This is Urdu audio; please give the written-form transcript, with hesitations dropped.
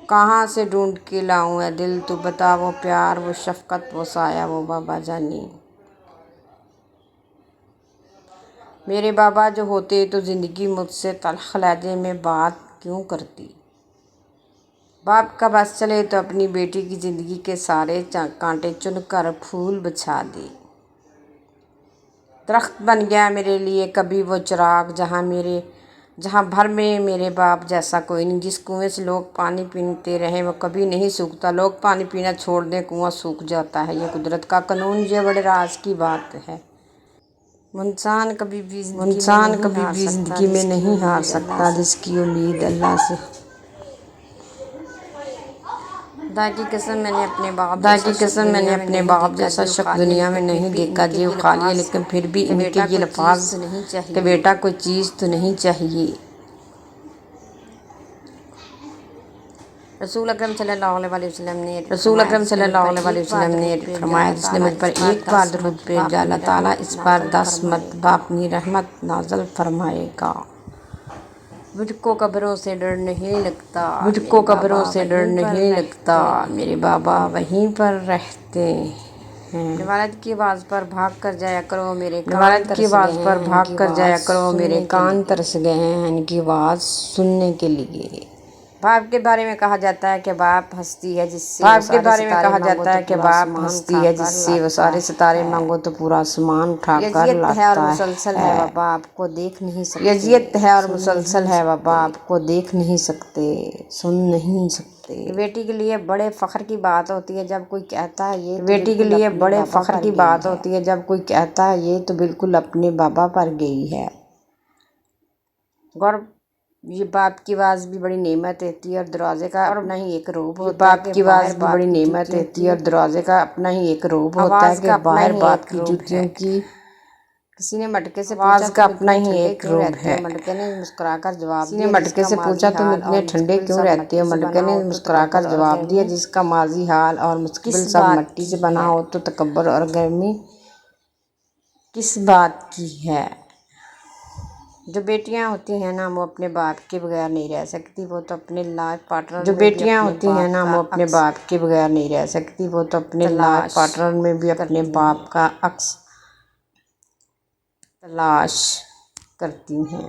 کہاں سے ڈھونڈ کے لاؤں اے دل، تو بتا وہ پیار، وہ شفقت، وہ سایہ، وہ بابا جانی۔ میرے بابا جو ہوتے تو زندگی مجھ سے تلخ لہجے میں بات کیوں کرتی۔ باپ کا بس چلے تو اپنی بیٹی کی زندگی کے سارے کانٹے چن کر پھول بچھا دے۔ درخت بن گیا میرے لیے کبھی وہ چراغ، جہاں بھر میں میرے باپ جیسا کوئی نہیں۔ جس کنویں سے لوگ پانی پیتے رہیں وہ کبھی نہیں سوکھتا، لوگ پانی پینا چھوڑ دیں کنواں سوکھ جاتا ہے۔ یہ قدرت کا قانون، یہ بڑے راز کی بات ہے۔ انسان کبھی بھی زندگی میں نہیں ہار سکتا جس کی امید اللہ سے۔ خدا کی قسم میں نے اپنے باپ جیسا شخص دنیا میں نہیں دیکھا۔ جیب خالی ہے لیکن پھر بھی ان کے یہ الفاظ کہ بیٹا کوئی چیز تو نہیں چاہیے۔ رسول اکرم صلی اللہ علیہ وسلم نے فرمایا جس نے مجھ پر ایک بار درود بھیجا اللہ تعالیٰ اس پر 10 مرتبہ اپنی رحمت نازل فرمائے گا۔ مجھ کو قبروں سے ڈر نہیں لگتا، میرے بابا وہیں پر رہتے ہیں۔ اپنے والد کی آواز پر بھاگ کر جایا کرو، میرے کان ترس گئے ہیں ان کی آواز سننے کے لیے۔ باپ کے بارے میں کہا جاتا ہے کہ باپ ہستی ہے جس سے وہ سارے ستارے مانگو تو پورا آسمان اٹھا کر لاتا ہے۔ یہ مسلسل ہے وہ باپ کو دیکھ نہیں سکتے، سن نہیں سکتے۔ بیٹی کے لیے بڑے فخر کی بات ہوتی ہے جب کوئی کہتا ہے یہ تو بالکل اپنے بابا پر گئی ہے۔ یہ باپ کی آواز بھی بڑی نعمت دیتی ہے اور دروازے کا اپنا ہی ایک روب ہوتا ہے کہ باہر باپ کی جوتیوں کی۔ کسی نے مٹکے سے پوچھا تم اتنے ٹھنڈے کیوں رہتے ہو؟ مٹکے نے مسکرا کر جواب دیا جس کا ماضی حال اور مستقبل سب مٹی سے بنا ہو تو تکبر اور گرمی کس بات کی ہے؟ جو بیٹیاں ہوتی ہیں نا وہ اپنے باپ کے بغیر نہیں رہ سکتی، وہ تو اپنے لائف پارٹنر میں بھی اپنے باپ کا عکس تلاش کرتی ہیں۔